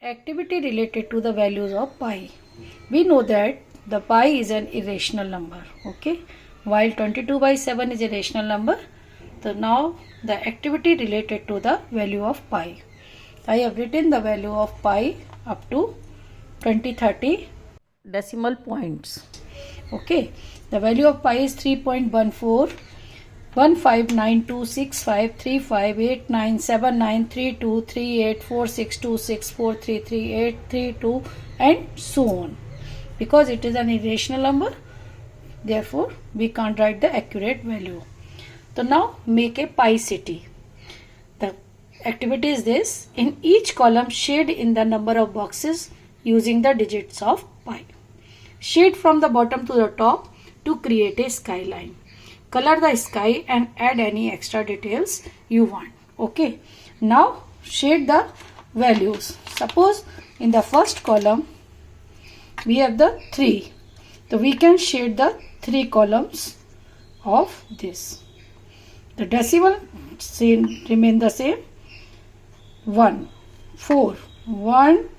Activity related to the values of pi. We know that the pi is an irrational number, okay, while 22 by 7 is a rational number. So now the activity related to the value of pi. I have written the value of pi up to 2030 decimal points. Okay, the value of pi is 3.14 159265358979323846264338832 and so on. Because it is an irrational number, therefore we can't write the accurate value. So now make a pi city. The activity is this: in each column shade in the number of boxes using the digits of pi. Shade from the bottom to the top to create a skyline. Color the sky and add any extra details you want. Okay, now shade the values. Suppose in the first column we have the 3, so we can shade the 3 columns of this. The decimal remain the same. 1 4 1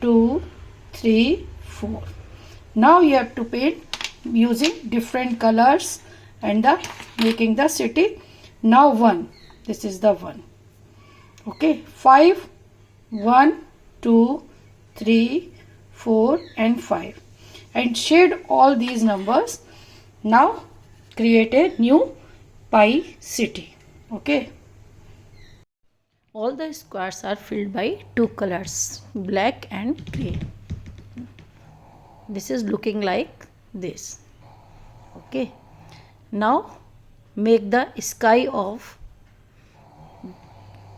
2 3 4. Now you have to paint using different colors and making the city. Now 1, this is the 1. Okay, 5 1 2 3 4 and 5, and shade all these numbers. Now create a new pi city. Okay, all the squares are filled by 2 colors, black and grey. This is looking like this. Okay, now make the sky of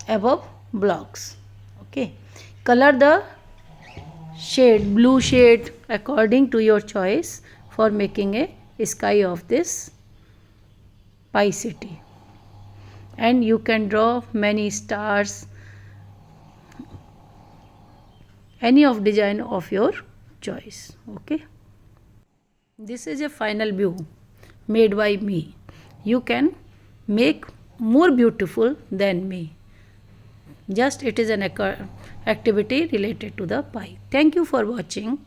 above blocks. Okay, color the shade, blue shade, according to your choice for making a sky of this pi city. And you can draw many stars, any of design of your choice. Okay, this is a final view made by me. You can make more beautiful than me. Just it is an activity related to the pi. Thank you for watching.